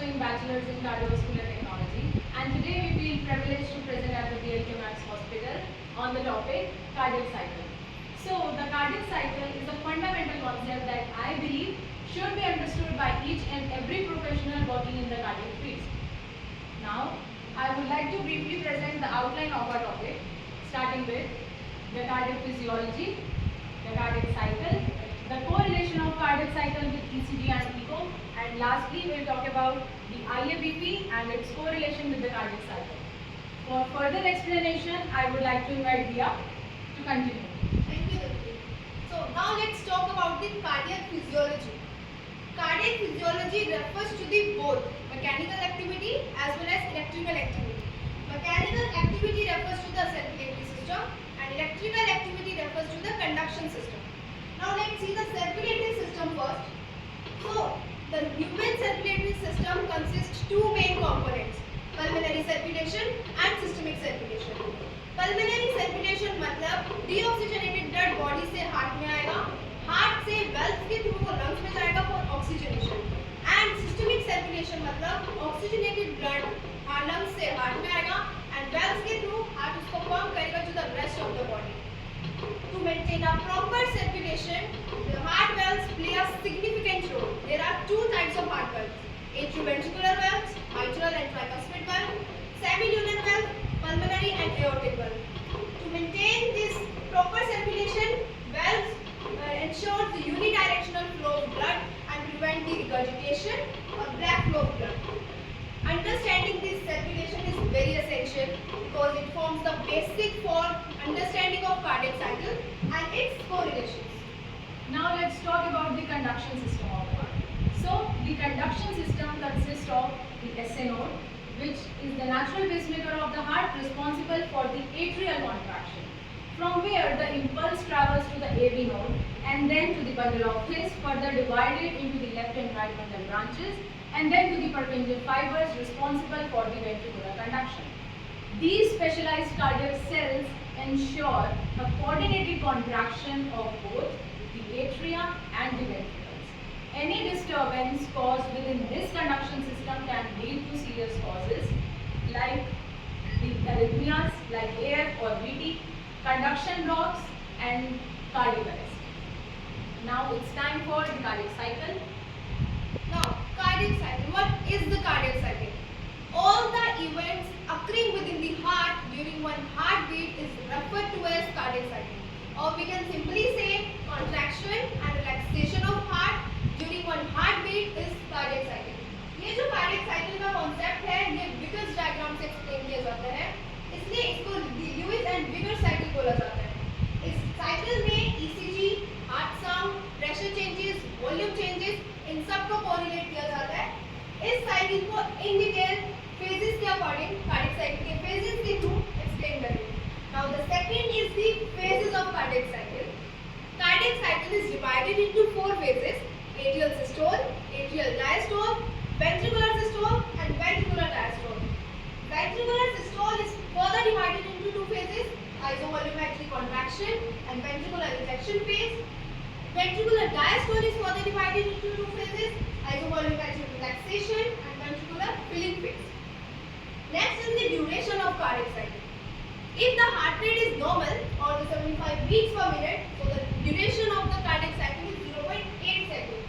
pursuing bachelor's in cardiovascular technology, and today we feel privileged to present at the BLK Max Hospital on the topic cardiac cycle. So the cardiac cycle is a fundamental concept that I believe should be understood by each and every professional working in the cardiac field. Now, I would like to briefly present the outline of our topic, starting with the cardiac physiology, the cardiac cycle, the correlation of cardiac cycle with ECG and echo, and lastly we will talk about the IABP and its correlation with the cardiac cycle. For further explanation, I would like to invite Dia to continue. Thank you, Dipti. So now let's talk about the cardiac physiology. Cardiac physiology refers to the both mechanical activity as well as electrical activity. Mechanical activity refers to the circulatory system and electrical activity refers to the conduction system. Now let's see the circulatory system first. So the human circulatory system consists two main components, pulmonary circulation and systemic circulation. Pulmonary circulation मतलब deoxygenated blood body से heart में आएगा, heart से Wales के through वो lungs में जाएगा for oxygenation, and systemic circulation मतलब ऑक्सीजनेटेड ब्लड लंग्स से हार्ट में आएगा एंड वेल्स के थ्रू हार्ट उसको पंप करेगा to the rest of the body. To maintain a proper circulation, the heart valves play a significant role. There are two types of heart valves: atrioventricular valves, mitral and tricuspid valve; semilunar valve, pulmonary and aortic valve. To maintain this proper circulation, valves ensure the unidirectional flow of blood and prevent the regurgitation or black flow of blood. Understanding this circulation is very essential because it forms the basic for understanding of cardiac cycle and its correlations. Now let's talk about the conduction system of the heart. So the conduction system consists of the SA node, which is the natural pacemaker of the heart responsible for the atrial contraction, from where the impulse travels to the AV node and then to the bundle of His, further divided into the left and right bundle branches, and then to the Purkinje fibers responsible for the ventricular conduction. These specialized cardiac cells ensure a coordinated contraction of both the atria and the ventricles. Any disturbance caused within this conduction system can lead to serious causes like the arrhythmias like AF or VT, conduction blocks and cardiac arrest. Now it's time for the cardiac cycle. Now, cardiac cycle. What is the cardiac cycle? All the events occurring within the heart during one heartbeat is referred to as cardiac cycle. Or we can simply say contraction and relaxation of heart during one heartbeat is cardiac cycle. ये जो cardiac cycle का concept है, ये Vickers diagram से explain किया जाता है, इसलिए इसको Lewis and Vickers cycle बोला जाता है. इस cycle में ECG, heart sound, pressure changes, volume changes, इन सब को correlate किया जाता है. इस cycle को in detail phases के according cardiac cycle के phases के through explain करेंगे. Now the second is the phases of cardiac cycle. Cardiac cycle is divided into four phases: atrial systole, atrial diastole, ventricular systole and ventricular diastole. Ventricular systole is further divided into two phases: isovolumetric contraction and ventricular ejection phase. Ventricular diastole is further divided into two phases: isovolumetric relaxation and ventricular filling phase. Next is the duration of cardiac cycle. If the heart rate is normal or the 75 beats per minute, so the duration of the cardiac cycle is 0.8 seconds.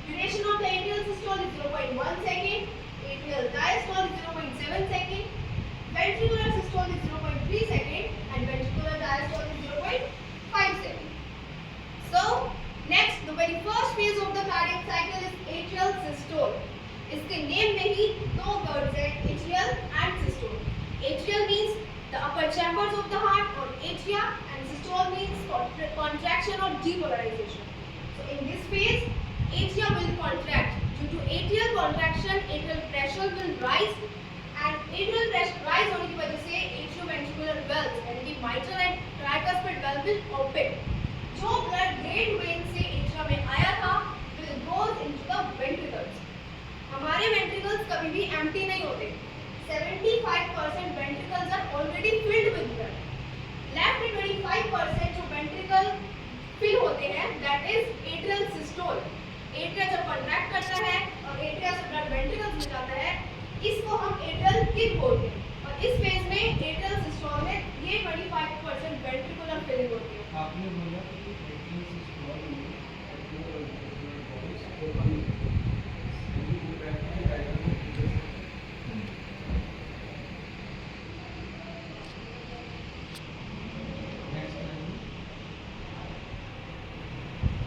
Duration of the atrial systole is 0.1 second, atrial diastole is 0.7 second, ventricular systole is 0.3 second and ventricular diastole is 0.5 second. So, next, the very first phase of the cardiac cycle is atrial systole. इसके name में ही दो words हैं, atrial and systole. Atrial means the upper chambers of the heart or atria and systole means contraction or depolarization. So in this phase, atria will contract. Due to atrial contraction, atrial pressure will rise and atrial pressure rise होने की वजह से atrioventricular valves यानी कि mitral and tricuspid valve will open. जो blood great vein से atria में आया था will go into the ventricles. हमारे ventricles कभी भी empty नहीं होते. 75% ventricles are already filled with blood. Left 25% जो ventricle fill होते हैं, that is atrial systole. Atria जब contract करता है और atria से blood ventricles में जाता किक बोलते हैं। और इस फेज में एट्रियल सिस्टोल में ये 25% वेंट्रिकुलर फिलिंग होती है। आपने बोला कि एट्रियल सिस्टोल में एट्रियल और वेंट्रिकुलर वॉल्स ओपन होते हैं। यदि वो बैठ के डायग्राम में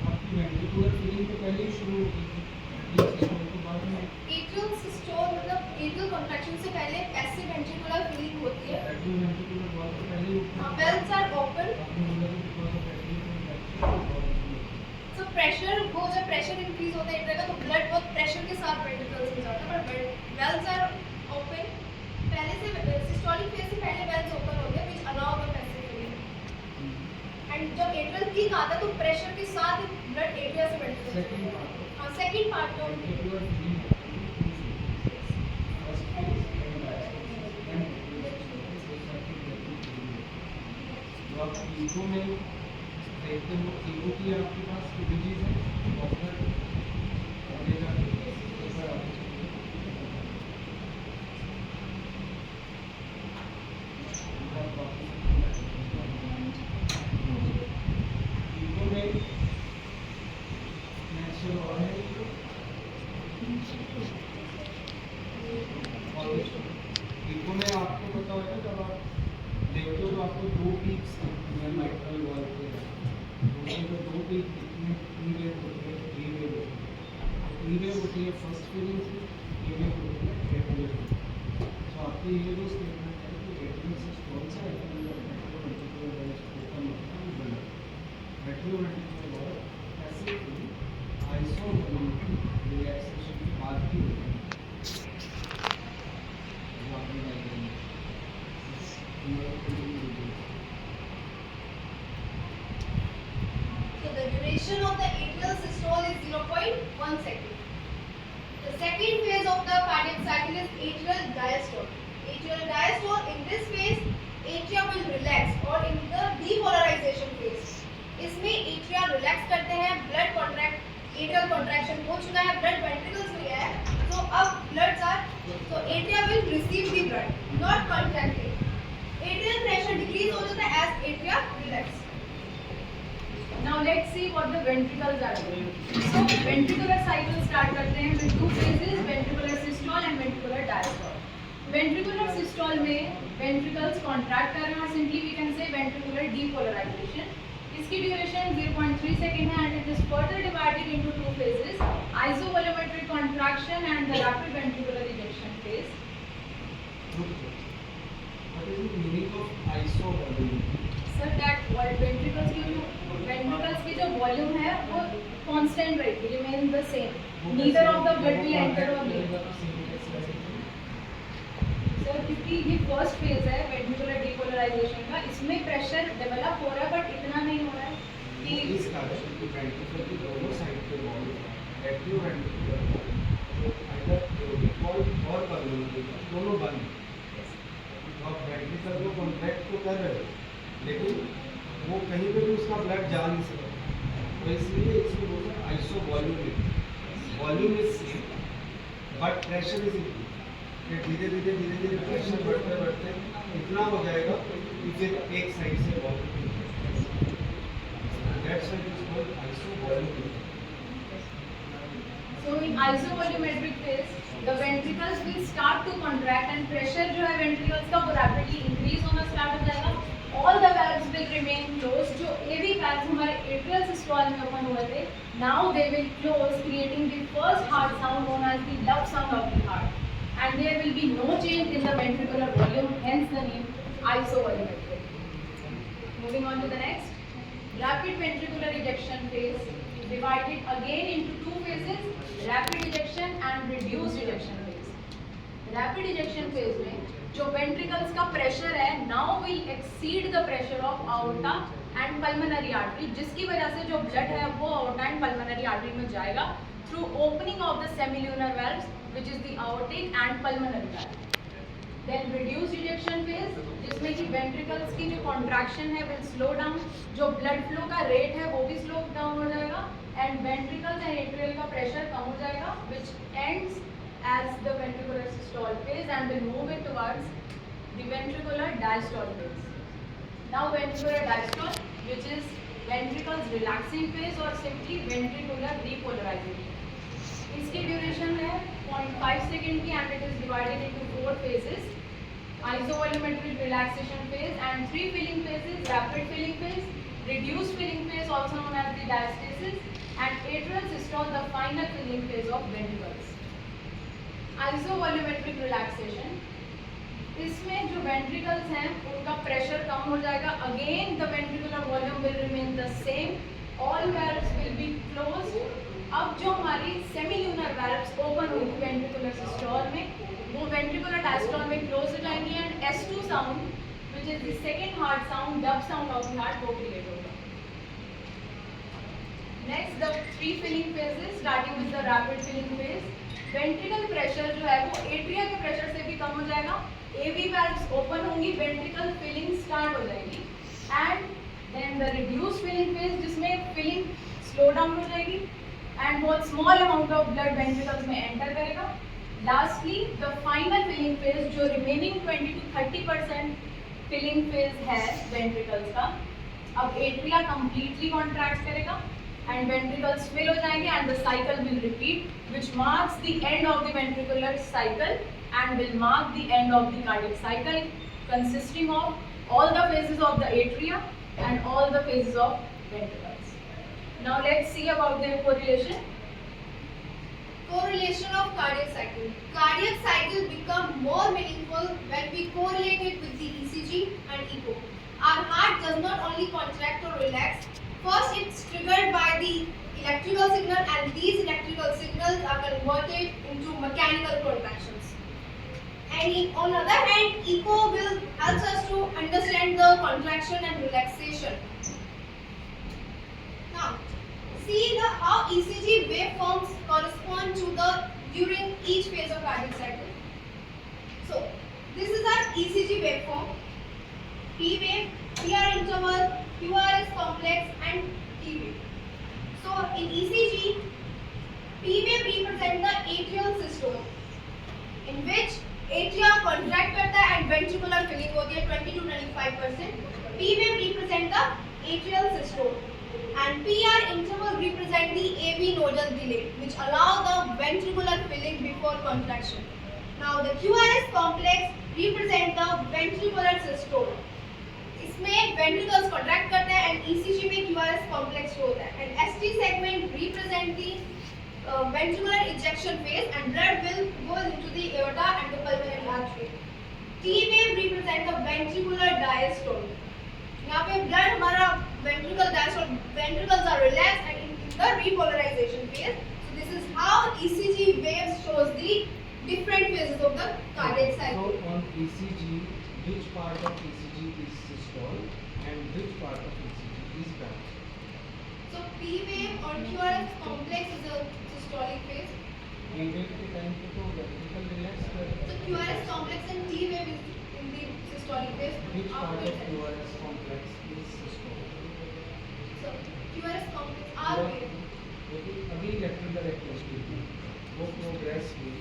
आपकी वेंट्रिकुलर फीलिंग तो पहले ही शुरू हो गई थी, एट्रियल सिस्टोल के बाद में एट्रियल सिस्टोल मतलब एट्रियल कॉन्ट्रैक्शन से पहले पैसिव वेंट्रिकुलर फिलिंग होती है। एट्रियल वेंट्रिकुलर वॉल तो पहले ही ऊपर वेल्स आर ओपन। आपने बोला कि because of atrial contraction so pressure वो जब प्रेशर इंक्रीज होता है एट्रियल का तो ब्लड बहुत प्रेशर के साथ वेंट्रिकल्स में जाता है, पर वेल्स आर ओपन। पहले से सिस्टोलिक फेज से पहले वेल्स ओपन होते हैं which allow the passive filling. And जब एट्रियल किक आता है तो प्रेशर के साथ ब्लड एट्रिया से वेंट्रिकल सेकंड पार्ट हां सेकंड पार्ट में ventricular filling first phase and last phase and जो आप ईगो में देखते हो, ईगो की आपके पास इमेजेस है ऑफर आगे जाके ऊपर आगे ईगो में नेचुरल और है और ईगो में आपको पता होगा जब आप देखते हो तो आपको दो पीक्स माइट्रल वॉल पे उसमें तो दो पीक दिखते हैं, ई वेव होती है, डी वेव होती है। ई वेव होती है फर्स्ट फीलिंग से, ई वेव होती है एट्रियल से। तो आपके ये जो स्टेटमेंट है कि एट्रियल सिस्टोल से एट्रियल वेंट्रिकुलर वॉल्स ओपन होता है बंद। एट्रियल वेंट्रिकुलर वॉल ऐसे ही आइसोवोल्यूमेट्रिक रिलैक्सेशन के बाद भी होती है। जो आपने डायग्राम में So the duration of the atrial systole is 0.1 second. The second phase of the cardiac cycle is atrial diastole. Atrial diastole, in this phase, atria will relax or in the depolarization phase. इसमें atria relax करते हैं, blood contract, atrial contraction हो चुका है, blood ventricles में गया है, तो अब bloods are, so atria will receive the blood, not contracted. Atrial pressure decrease हो जाता है as atria relax. Now let's see what the ventricles are doing. So ventricular cycle start करते हैं with two phases, ventricular systole and ventricular diastole. Ventricular systole में ventricles contract कर रहे हैं और simply we can say ventricular depolarization. इसकी duration 0.3 second है and it is further divided into two phases, isovolumetric contraction and the rapid ventricular ejection phase. What is the meaning of isovolume? Sir, that ventricles की जो volume है वो constant रहेगी, remain the same. Neither of the blood will enter or leave. Sir, क्योंकि ये first phase है ventricular depolarisation का, इसमें प्रेशर डेवलप हो रहा है बट इतना नहीं हो रहा है कि इस कारण कि वेंट्रिकल की दोनों साइड पे वॉल एट्रियो वेंट्रिकुलर तो अगर डिफॉल्ट और पल्मोनरी दोनों बंद हैं। आप वेंट्रिकल को कॉन्ट्रैक्ट तो कर रहे हो लेकिन वो कहीं पे भी उसका ब्लड जा नहीं सकता, तो इसलिए इसको बोलते हैं iso volume is same but pressure is equal. धीरे धीरे प्रेशर बढ़ते बढ़ते इतना हो जाएगा कि फिर एक साइड से wall that's why it is called isovolumetric. So in isovolumetric phase, the ventricles will start to contract and pressure जो है ventricles का वो rapidly increase होना start हो जाएगा. All the valves will remain closed. जो AV valves हमारे atrial systole में open हुए थे, now they will close, creating the first heart sound known as the love sound of the heart. And there will be no change in the ventricular volume, hence the name isovolumetric. Moving on to the next, rapid ventricular ejection phase, divided again into two phases, rapid ejection and reduced ejection phase. Rapid ejection phase में जो ventricles का pressure है now will exceed the pressure of aorta and pulmonary artery, जिसकी वजह से जो blood है वो aorta and pulmonary artery में जाएगा through opening of the semilunar valves, which is the aortic and pulmonary valve. Then reduced ejection phase, जिसमें कि ventricles की जो contraction है will slow down, जो blood flow का rate है वो भी slow down हो जाएगा and ventricles and atrial का pressure कम हो जाएगा, which ends as the ventricular systole phase and will move it towards the ventricular diastole phase. Now ventricular diastole, which is ventricles relaxing phase or simply ventricular repolarization. इसकी duration है 0.5 second की and it is divided into 4 phases: isovolumetric relaxation phase and 3 filling phases: rapid filling phase, reduced filling phase also known as the diastasis, and atrial systole, the final filling phase of ventricles. Isovolumetric relaxation, इसमें जो ventricles हैं उनका pressure कम हो जाएगा. Again the ventricular volume will remain the same, all valves will be closed. अब जो हमारी सेमील्यूनर वैल्व्स ओपन होंगी वेंट्रिकुलर सिस्टोल में, वो वेंट्रिकुलर डायस्टोल में क्लोज हो जाएंगी and S2 sound which is the second heart sound, dub sound of the heart, वो क्रिएट होगा. Next the 3 filling phases starting with the rapid filling phase. Ventricle pressure जो है वो एट्रिया के pressure से भी कम हो जाएगा. AV valves ओपन होंगी, वेंट्रिकल फिलिंग स्टार्ट हो जाएगी and then the reduce filling phase जिसमें फिलिंग स्लो डाउन हो जाएगी एंड बहुत small amount of blood ventricles में एंटर करेगा. Lastly the final filling phase जो रिमेनिंग 20 to 30% फिलिंग फेज है वेंट्रिकल्स का. अब एट्रिया कंप्लीटली कॉन्ट्रैक्ट करेगा and ventricles fill हो जाएंगे and the cycle will repeat, which marks the end of the ventricular cycle and will mark the end of the cardiac cycle, consisting of all the phases of the atria and all the phases of ventricles. Now let's see about their correlation. Correlation of cardiac cycle. Cardiac cycle become more meaningful when we correlate it with the ECG and echo. Our heart does not only contract or relax. First, it's triggered by the electrical signal, and these electrical signals are converted into mechanical contractions. And on the other hand, echo will help us to understand the contraction and relaxation. Now, see how ECG waveforms correspond to the during each phase of cardiac cycle. So, this is our ECG waveform: P wave, PR interval, QRS complex, and T wave. So, in ECG, P wave represents the atrial systole, in which atria contract करता है and ventricular filling होती है 20 to 25%. P wave represents the atrial systole, and PR interval represents the AV nodal delay, which allow the ventricular filling before contraction. Now, the QRS complex represents the ventricular systole. इसमें ventricles contract करते हैं and ECG में QRS complex होता है, and ST segment represent the ventricular ejection phase and blood will go into the aorta and the pulmonary artery. T wave represent the ventricular diastole. यहाँ पे blood हमारा ventricular diastole, ventricles are relaxed and in the repolarization phase. So this is how ECG waves shows the different phases of the cardiac cycle. So on ECG, which part of ECG is systole and which part of ECG is branch? So P wave or QRS complex is a systolic phase. P wave के time पे तो ventricle relax कर. So QRS complex and T wave is in the systolic phase. Which part after of that. QRS complex is systole? So QRS complex R wave. लेकिन अभी electrical activity थी, वो progress हुई,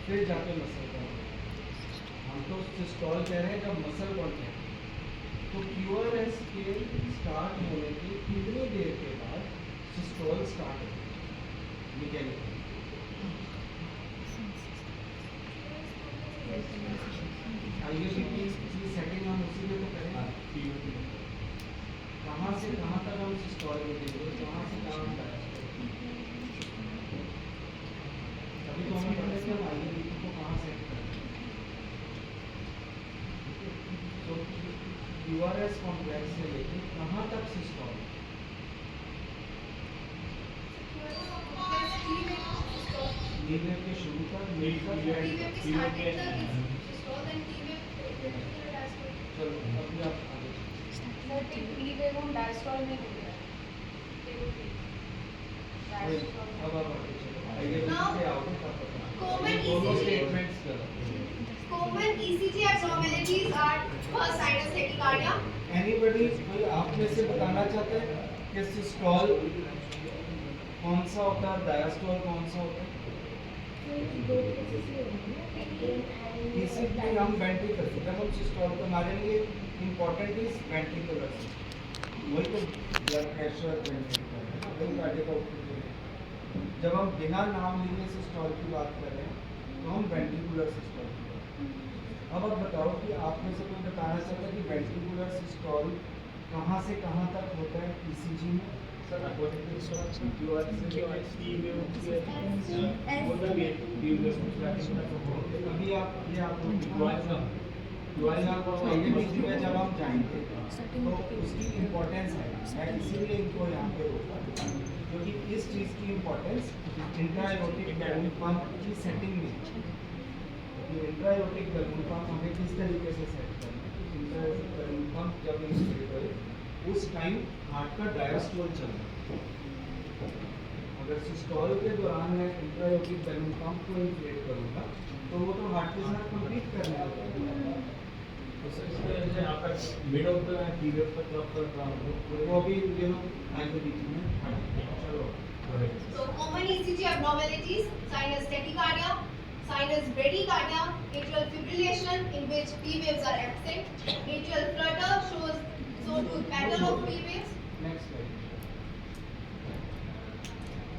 फिर जाके मसल कॉन्ट्रैक्ट. हम तो सिस्टोल कह रहे हैं जब मसल कॉन्ट्रैक्ट. तो QRS के स्टार्ट होने के कितनी देर के बाद सिस्टोल स्टार्ट होगा मैकेनिकली? आइए की सेटिंग हम उसी में तो करें. कहाँ से कहाँ तक हम सिस्टोल में देंगे, कहाँ से कहाँ हम डायस्टोल. अभी तो हमें पता है कि हम आईएबीटी को कहाँ सेट करें. तो QRS कॉम्प्लेक्स से लेके कहाँ तक सिस्टोल? T wave के शुरू तक मिड तक. P wave के starting तक systole and T wave ventricular diastole. चलो अभी आप आगे. सर P wave हम diastole में देख रहे हैं. Diastole. अब आप आगे चलो. आईएबीटी से आओगे तब पता. Common दोनों ECG. स्टेटमेंट्स करो. Common ECG abnormalities are first sinus tachycardia. Anybody कोई आप में से बताना चाहते हैं कि सिस्टोल कौन सा होता है, डायस्टोल कौन सा होता है? बेसिकली हम वेंट्रिकल जब हम सिस्टोल को मारेंगे इम्पोर्टेंट इज वेंट्रिकुलर वही तो ब्लड प्रेशर वेंट्रिकल वही कार्डियक आउटपुट है। जब हम बिना नाम लिए सिस्टोल की बात कर रहे हैं तो हम वेंट्रिकुलर सिस्टोल की बात कर रहे हैं। अब आप बताओ कि आप में से कोई बताना चाहता है कि वेंट्रिकुलर सिस्टोल कहाँ से कहाँ तक होता है ईसीजी में? सर अकॉर्डिंग टू इंस्ट्रक्शन अभी आप ये आप जब हम जाएंगे तो उसकी इम्पोर्टेंस है, मैं इसीलिए इनको यहाँ पे रोका क्योंकि इस चीज़ की इम्पोर्टेंस इंट्रायोटिक बैलून पंप की सेटिंग में है। इंट्रायोटिक बैलून पंप हमें किस तरीके से सेट करना है? इंट्रायोटिक बैलून पंप जब इंस्टॉल करें उस टाइम हार्ट का डायस्टोल चल रहा है। अगर सिस्टोल के दौरान मैं इंट्रायोटिक बैलून पंप को इन्फ्लेट करूँगा तो वो तो हार्ट के साथ कम्पीट करने वाला है। तो सर इसमें यहाँ पर मिड ऑफ द पीरियड तक आपका वो अभी ये लोग आगे बीच में चलो So common ECG abnormalities, sinus tachycardia, sinus bradycardia, atrial fibrillation in which P waves are absent, atrial flutter shows sawtooth pattern of P waves. Next slide.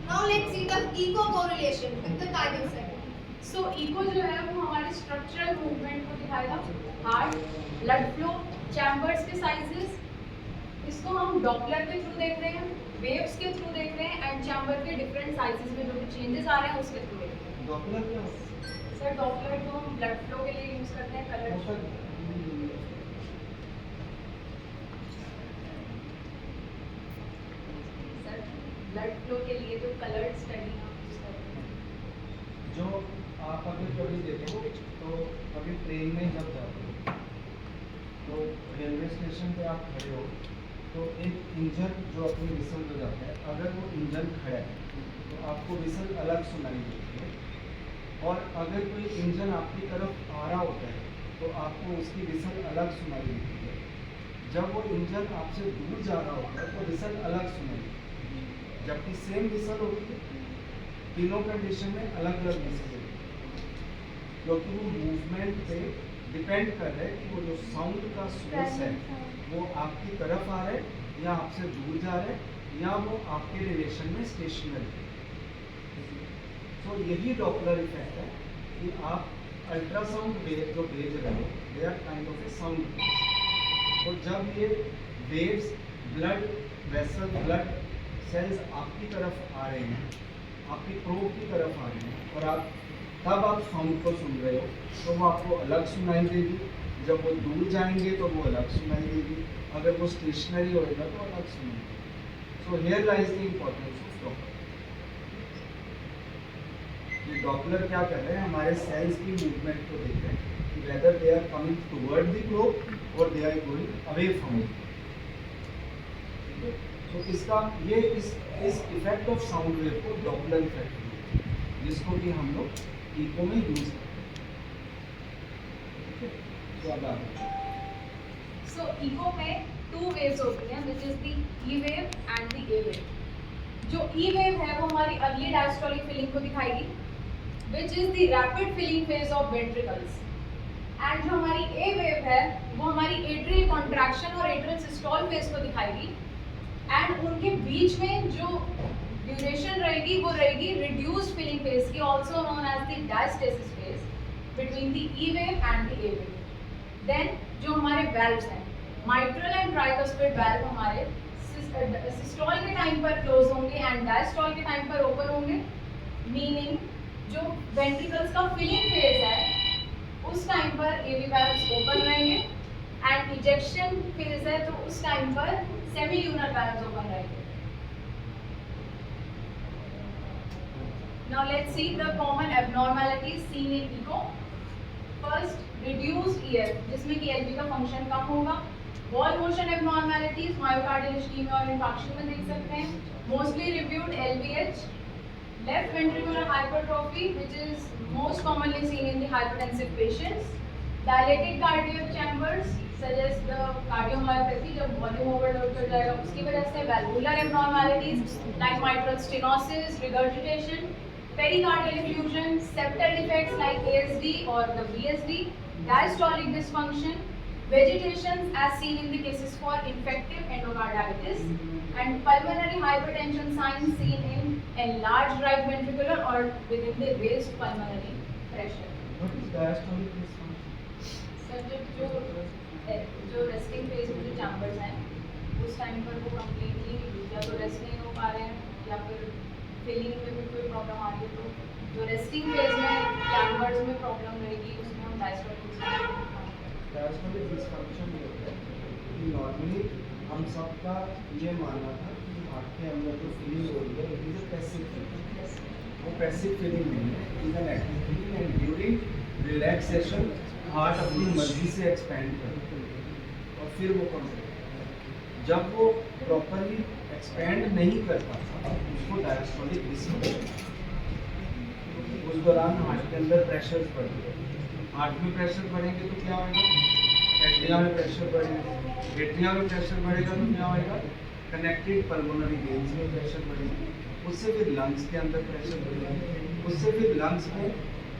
Now let's see the echo correlation with the cardiac cycle. So echo जो है वो हमारे structural movement को दिखाएगा, heart, blood flow, chambers के sizes, इसको हम Doppler के थ्रू देख रहे हैं, वेव्स के थ्रू देख रहे हैं एंड चैम्बर के डिफरेंट साइजेस में जो भी चेंजेस आ रहे हैं उसके थ्रू देख रहे हैं। डॉपलर क्या होता है? सर डॉपलर को हम ब्लड फ्लो के लिए यूज करते हैं, कलर सर ब्लड फ्लो के लिए जो कलर्ड स्टडी हम यूज करते हैं। जो आप अगर कभी देखो तो कभी ट्रेन में जब जाते हो तो रेलवे स्टेशन पे आप खड़े हो तो एक इंजन जो अपनी विसल हो जाता है, अगर वो इंजन खड़ा है तो आपको विसल अलग सुनाई देती है और अगर कोई इंजन आपकी तरफ आ रहा होता है तो आपको उसकी विसल अलग सुनाई देती है। जब वो इंजन आपसे दूर जा रहा होता है तो विसल अलग सुनाई देती है, जबकि सेम विसल होती है तीनों कंडीशन में अलग अलग विसल होती है क्योंकि वो मूवमेंट पे डिपेंड कर रहा है कि वो जो साउंड का सोर्स है वो आपकी तरफ आ रहा है या आपसे दूर जा रहा है या वो आपके रिलेशन में स्टेशनरी है। तो यही डॉपलर इफेक्ट है कि आप अल्ट्रासाउंड वेव जो भेज रहे हो they are kind of a sound. तो जब ये waves blood vessel blood cells आपकी तरफ आ रहे हैं, आपकी प्रोब की तरफ आ रहे हैं और आप तब आप साउंड को सुन रहे हो तो वो आपको अलग सुनाई देगी, जब वो दूर जाएंगे तो वो अलग सुनाई देगी, अगर वो स्टेशनरी होएगा तो अलग सुनाई देगी। So here lies the importance of Doppler. ये डॉपलर क्या कर रहे हैं? हमारे सेल्स की मूवमेंट को देख रहे हैं कि whether they are coming toward the globe और they are going away from it. तो इसका ये इस इफेक्ट ऑफ साउंड वेव को डॉपलर इफेक्ट जिसको कि हम लोग इको में यूज करते हैं। तो अब आगे सो इको में टू वेव्स होती हैं विच is the E wave and the A wave. जो ई वेव है वो हमारी अर्ली डायस्टोलिक फिलिंग को दिखाएगी which is the rapid filling phase of ventricles, and जो हमारी ए वेव है वो हमारी एट्रियल कॉन्ट्रैक्शन और एट्रियल सिस्टोल फेज को दिखाएगी एंड उनके बीच में जो ड्यूरेशन रहेगी वो रहेगी रिड्यूस्ड फिलिंग फेज की, also known as the diastasis phase between the E wave and the A wave. Then जो हमारे वेल्व्स हैं माइट्रल एंड ट्राइकस्पिड वेल्व हमारे सिस्टोल के टाइम पर क्लोज होंगे एंड डायस्टोल के टाइम पर ओपन होंगे, मीनिंग जो वेंट्रिकल्स का फिलिंग फेज है उस टाइम पर एवी वेल्व्स ओपन रहेंगे एंड इजेक्शन फेज है तो उस टाइम पर सेमील्यूनर वेल्व्स ओपन रहेंगे। Now let's see the common abnormalities seen in echo. First, reduced EF, जिसमें कि LV का फंक्शन कम होगा। Wall motion abnormalities, myocardial ischemia और infarction में देख सकते हैं। Mostly reviewed LVH, left ventricular hypertrophy, which is most commonly seen in the hypertensive patients. Dilated cardiac chambers suggest the cardiomyopathy, जब volume overload कर जाएगा उसकी वजह से। Valvular abnormalities like mitral stenosis, regurgitation. pericardial effusion, septal defects like ASD or the VSD, diastolic dysfunction, vegetations as seen in the cases for infective endocarditis, and pulmonary hypertension signs seen in enlarged right ventricular or within the raised pulmonary pressure. What is diastolic dysfunction? Sir जो resting phase में जो chambers हैं उस time पर वो completely या तो rest नहीं हो पा रहे हैं या फिर फिलिंग में भी कोई प्रॉब्लम आ रही है, तो जो रेस्टिंग फेज में चैम्बर्स में प्रॉब्लम रहेगी उसमें हम डायस्टोलिक डिस्फंक्शन ये होता है कि नॉर्मली हम सबका ये मानना था कि हार्ट के अंदर जो फीलिंग हो रही है it is a passive feeling, वो पैसिव फीलिंग नहीं है, it is an active feeling and during relaxation heart अपनी मर्जी से एक्सपेंड करता है और फिर वो कम करता है। जब वो प्रॉपरली एक्सपेंड नहीं कर पाता उसको डायस्टोलिक डिस्फंक्शन, उस दौरान हार्ट के अंदर प्रेशर बढ़ते हैं, हार्ट में प्रेशर बढ़ेंगे तो क्या होगा, एट्रिया में प्रेशर बढ़ेगा, एट्रिया में प्रेशर बढ़ेगा तो क्या होगा, कनेक्टेड पल्मोनरी वेन्स में प्रेशर बढ़ेगा, उससे फिर लंग्स के अंदर प्रेशर बढ़ेगा, उससे फिर लंग्स में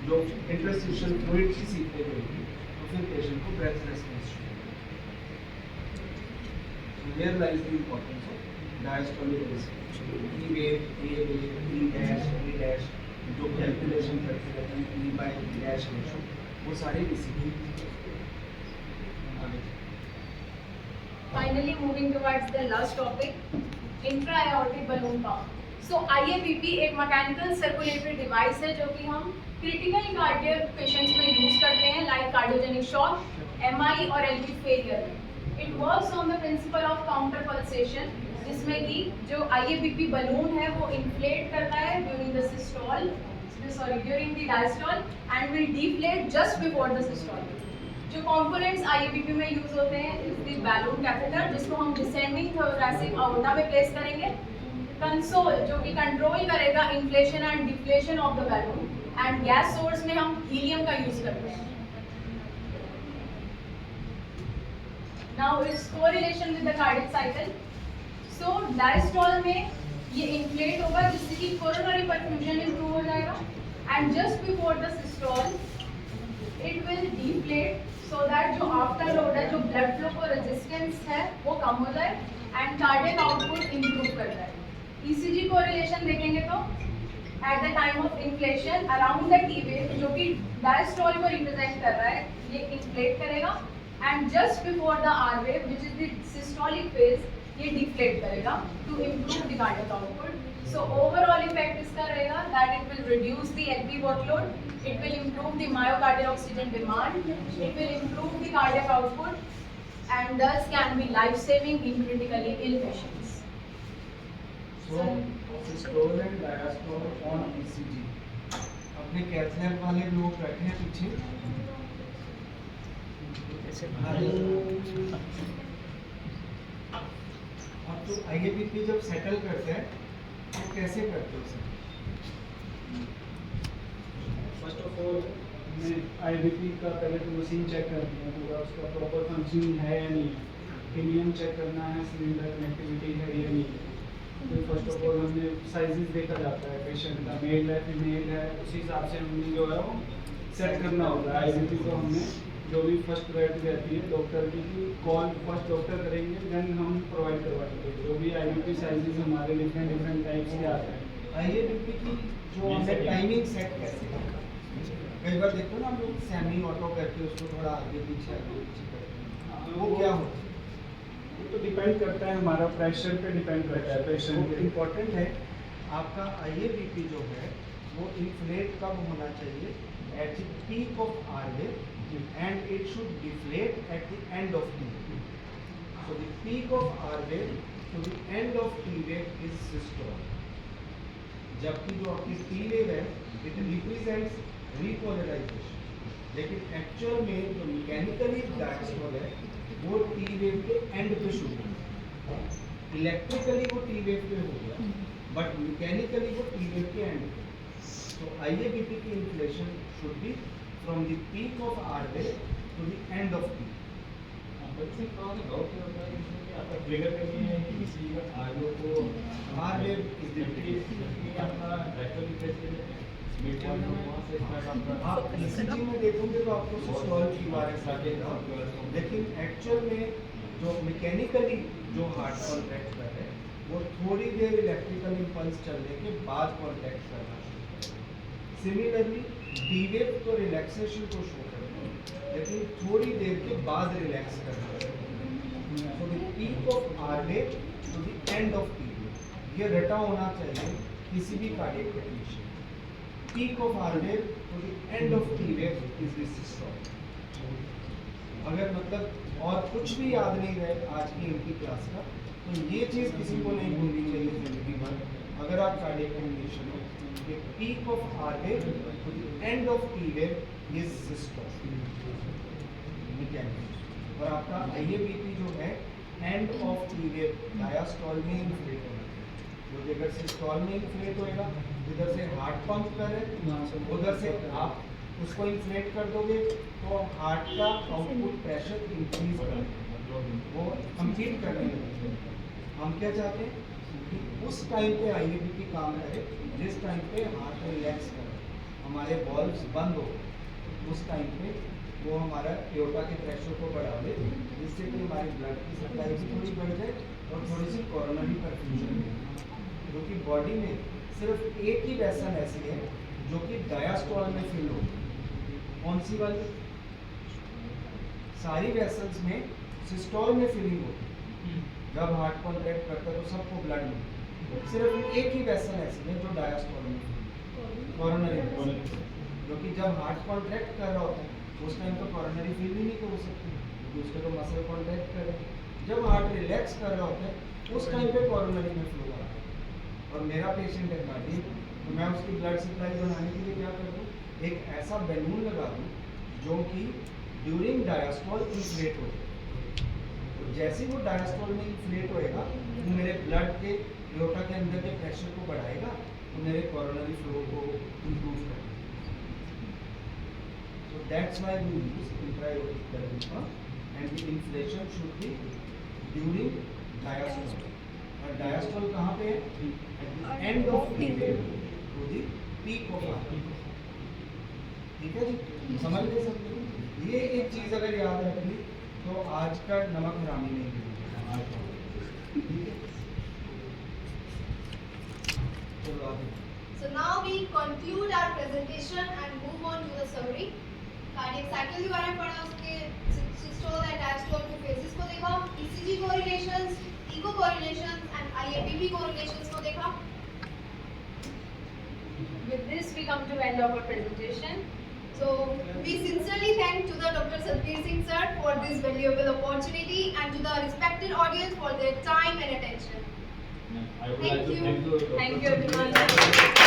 जो इंटरस्टिशियल फ्लूइड की सीपरेज होगी तो फिर पेशेंट को ब्रेथलेसनेस होगी। Here lies the importance of diastolic dysfunction. E wave, A wave, E dash, E dash जो कैलकुलेशन करते रहते हैं ई बाय ई डैश रेशो वो सारे इसी Finally, moving towards the last topic, intra-aortic balloon pump. So IABP एक mechanical circulatory device है जो कि हम क्रिटिकल कार्डियक पेशेंट्स में यूज करते हैं लाइक कार्डियोजेनिक शॉक, MI और LV failure. It works on the principle of counter pulsation, जिसमें कि जो IABP बलून है वो इन्फ्लेट करता है during the systole, during the diastole and will deflate just before the systole. जो कंपोनेंट्स IABP में यूज होते हैं इज द बैलून कैथेटर, जिसको हम डिसेंडिंग थोरैसिक आउटा में प्लेस करेंगे, कंसोल जो कि कंट्रोल करेगा inflation and deflation of the balloon, and gas source में हम हीलियम का यूज करते हैं। Now it's correlation with the cardiac cycle. So diastole में ये इन्फ्लेट होगा जिससे कि कोरोनरी परफ्यूजन इंप्रूव हो जाएगा, and just before the systole it will deflate so that जो आफ्टर लोड है, जो ब्लड फ्लो को रेजिस्टेंस है वो कम हो जाए एंड कार्डियक आउटपुट इंप्रूव कर जाए। ECG कोरिलेशन देखेंगे तो at the time of inflation around the T wave जो कि डायस्टोल को रिप्रेजेंट कर रहा है ये इन्फ्लेट करेगा, and just before the R wave which is the systolic phase ये डिफ्लेट करेगा to improve the cardiac output. So overall effect इसका रहेगा that it will reduce the LV workload, it will improve the myocardial oxygen demand, it will improve the cardiac output, and thus can be life-saving in critically ill patients. So, systole and diastole on ECG. अपने cath lab वाले लोग बैठे हैं पीछे। अब तो IABP जब settle करते हैं तो कैसे करते हो सर? फर्स्ट ऑफ ऑल हमने IABP का पहले तो मशीन चेक करनी है पूरा उसका प्रॉपर फंक्शनिंग है या नहीं, हीलियम चेक करना है, सिलेंडर कनेक्टिविटी है या नहीं। तो फर्स्ट ऑफ ऑल हमने साइजेस देखा जाता है पेशेंट का, मेल है फीमेल है, उसी हिसाब से हमने जो है वो सेट करना होता है। IABP को हमने जो भी फर्स्ट प्रायोरिटी रहती है डॉक्टर की कॉल फर्स्ट डॉक्टर करेंगे, देन हम प्रोवाइड करवाएंगे जो भी IABP साइजेस हमारे डिफरेंट टाइप्स के आते हैं। IABP की जो हमने टाइमिंग सेट कैसे करते हैं? कई बार देखो ना हम लोग सेमी ऑटो करके उसको थोड़ा आगे पीछे करते हैं, वो क्या होता है? वो तो डिपेंड करता है हमारा प्रेशर पे डिपेंड करता है पेशेंट वो के। इम्पोर्टेंट है आपका IABP जो है वो इन्फ्लेट कब होना चाहिए? At the peak of R wave and it should deflate at the end of T wave. So the peak of R wave to the end of T wave is systole, जबकि जो आपकी T wave है it represents repolarization, लेकिन actual में जो mechanically diastole है वो T wave के एंड पे शुरू होगा। इलेक्ट्रिकली वो टी वेव पे हो गया बट मैकेनिकली वो टी वेव के एंड पे। तो IABP की inflation should be from the peak of R wave to the end of T. बच्चे कहाँ से डाउट नहीं होता है इसमें कि आपका ट्रिगर करनी है कि किसी का आर्यो को हार्डवेयर इज द कि आपका एक्चुअली कैसे मीट पॉइंट वहाँ से स्टार्ट आपका आप ईसीजी में देखोगे तो आपको सिस्टोल की बारे लगेगा, लेकिन एक्चुअल में जो मैकेनिकली जो हार्ट कॉन्ट्रैक्ट कर रहे हैं वो थोड़ी देर इलेक्ट्रिकल इंपल्स चलने के बाद कॉन्ट्रैक्ट करना शुरू करते हैं। सिमिलरली टी वेव तो रिलैक्सेशन को शो करते हैं, लेकिन थोड़ी देर के बाद रिलैक्स करना शुरू करते हैं। So the peak of R wave to the end of T wave, ये रटा होना चाहिए किसी भी cardiac condition. Peak of R wave to the end of T wave is this system. अगर मतलब और कुछ भी याद नहीं रहे आज की इनकी क्लास का, तो ये चीज़ किसी को नहीं भूलनी चाहिए जिंदगी भर। अगर आप कार्डियक कंडीशन हो, the peak of R wave to the end of T wave is systole mechanics। और आपका IABP जो है end of T wave diastole में इन्फ्लेट होना चाहिए। जो अगर सिस्टोल में इन्फ्लेट होएगा, इधर से हार्ट पंप करे, उधर से आप उसको इन्फ्लेट कर दोगे तो हार्ट का आउटपुट प्रेशर इंक्रीज करेगा, वो कंप्लीट करने लगेगा। हम क्या चाहते हैं कि उस टाइम पे IABP काम करे जिस टाइम पे हार्ट रिलैक्स करे, हमारे वॉल्व्स बंद हो, उस टाइम पे वो हमारा एओर्टा के प्रेशर को बढ़ा दे, जिससे कि हमारी ब्लड की सप्लाई भी थोड़ी बढ़ जाए और थोड़ी सी कोरोनरी परफ्यूजन भी। क्योंकि बॉडी में सिर्फ एक ही वेसल ऐसी है जो कि डायास्टोल में फिल हो। कौन सी वाली? सारी वेसल्स में सिस्टोल में फिलिंग होती है। जब हार्ट कॉन्ट्रैक्ट करता है तो सबको ब्लड मिलता है, सिर्फ एक ही वेसल ऐसी है जो डायास्टोल में कोरोनरी, क्योंकि जब हार्ट कॉन्ट्रैक्ट कर रहा होता है उस टाइम तो कोरोनरी फील भी नहीं हो सकती, क्योंकि उसके तो मसल कॉन्ट्रैक्ट करे। जब हार्ट रिलैक्स कर रहा होता है उस टाइम पे कोरोनरी में फ्लो आ रहा है। और मेरा पेशेंट है कार्डियक, तो मैं उसकी ब्लड सप्लाई बढ़ाने के लिए क्या कर दूँ, एक ऐसा बैलून लगा दूँ जो कि ड्यूरिंग डायास्टोल इन्फ्लेट हो। तो जैसे ही वो डायास्टोल में इन्फ्लेट होएगा वो मेरे ब्लड के एओर्टा के अंदर के प्रेशर को बढ़ाएगा तो मेरे कोरोनरी फ्लो को इम्प्रूव करेगा। So that's why we use intra-aortic balloon pump and the inflation should be during diastole। और diastole कहाँ पे है? At the end of the wave to the peak of heart। ठीक है जी, समझ गए सब? ये एक चीज अगर याद रख ली तो आज का नमक हरामी नहीं मिलेगा। ठीक है, चलो आगे। So now we conclude our presentation and move on to the summary। Cardiac cycle के बारे में पढ़ा, उसके सिस्टोल एंड डायस्टोल के फेजेस को देखा, ECG correlations, echo correlations and IABP correlations को देखा। With this we come to end of our presentation. So we sincerely thank to the Dr. Satbir Singh sir for this valuable opportunity and to the respected audience for their time and attention। I would Thank like to you. thank you, Dr. Thank you everyone.